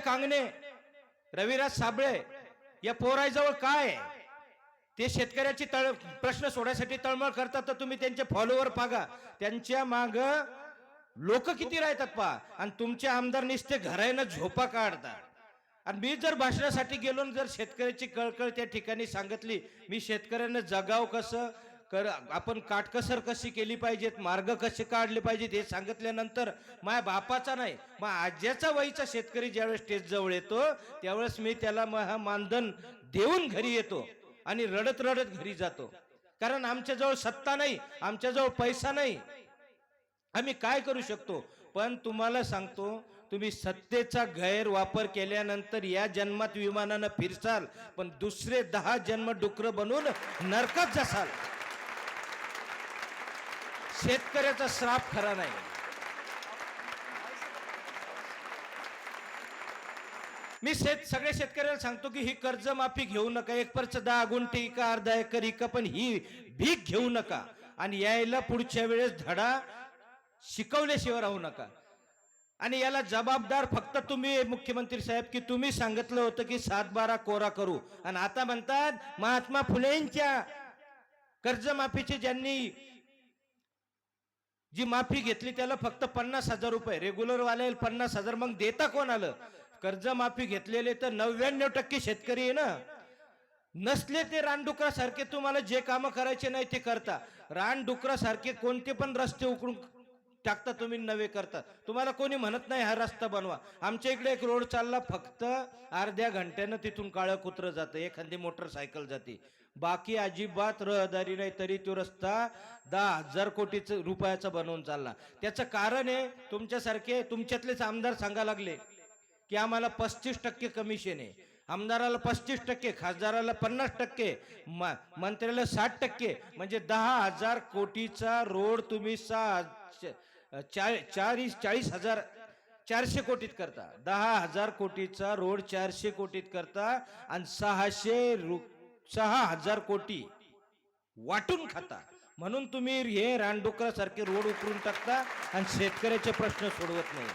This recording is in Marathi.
कांगणे, रविराज साबळे या पोराजवळ काय आहे? ते शेतकऱ्याची प्रश्न सोडण्यासाठी तळमळ करतात, तर तुम्ही त्यांचे फॉलोवर पागा, त्यांच्या माग लोक किती राहतात पहा. आणि तुमचे आमदार निस्ते घरायनं झोपा काढतात. आणि मी जर भाषणासाठी गेलो, जर शेतकऱ्याची कळकळ त्या ठिकाणी सांगितली, मी शेतकऱ्यांना जगाव कसं आपण काटकसर कशी केली पाहिजेत, मार्ग कसे काढले पाहिजेत हे सांगितल्यानंतर माझ्या बापाचा नाही, मग आज्याचा वयचा शेतकरी ज्यावेळेस स्टेज जवळ येतो त्यावेळेस मी त्याला मानधन देऊन घरी येतो आणि रडत रडत घरी जातो. कारण आमच्याजवळ सत्ता नाही, आमच्याजवळ पैसा नाही, आम्ही काय करू शकतो. पण तुम्हाला सांगतो, तुम्ही सत्तेचा गैरवापर केल्यानंतर या जन्मात विमानानं फिरसाल, पण दुसरे 10 जन्म डुकर बनून नरकात जासाल. शेतकऱ्याचा श्राप खरा नाही. मी सगळ्या शेतकऱ्याला सांगतो की ही कर्जमाफी घेऊ नका, 1% 10 गुंठे इका, अर्धा एकर इका, पण ही भीक घेऊ नका. आणि यायला पुढच्या वेळेस धडा शिकवल्याशिवाय राहू नका. आणि याला जबाबदार फक्त तुम्ही मुख्यमंत्री साहेब, की तुम्ही सांगितलं होतं की 7/12 कोरा करू, आणि आता म्हणतात महात्मा फुलेंच्या कर्जमाफीची ज्यांनी जी माफी घेतली त्याला फक्त 50,000 रुपये, रेग्युलर वाले 50,000. मग देता कोण आलं? कर्जमाफी घेतलेले तर 99% शेतकरी आहे ना. नसले ते रानडुकरासारखे तुम्हाला जे काम करायचे नाही ते करता. रानडुकरासारखे कोणते पण रस्ते उकळून टाकता तुम्ही, नवे करता. तुम्हाला कोणी म्हणत नाही हा रस्ता बनवा. आमच्या इकडे एक रोड चालला, फक्त अर्ध्या घंट्यानं तिथून काळं कुत्रं जातं, एखादी मोटरसायकल जाते, बाकी अजिबात रहदारी नाही. तरी तो रस्ता 10,000 कोटी रुपयाचा बनवून चालला. त्याचं कारण आहे तुमच्यासारखे, तुमच्यातलेच आमदार सांगा लागले की आम्हाला 35% कमिशन आहे. आमदाराला 35%, खासदाराला 50%, मंत्र्याला 60%. म्हणजे 10,000 कोटीचा रोड तुम्ही 40,400 कोटीत करता. 10,000 कोटीचा रोड 400 कोटीत करता आणि 6,000 कोटी वाटून खाता. म्हणून तुम्ही हे रानडुकरासारखे रोड उकरून टाकता आणि शेतकऱ्याचे प्रश्न सोडवत नाही.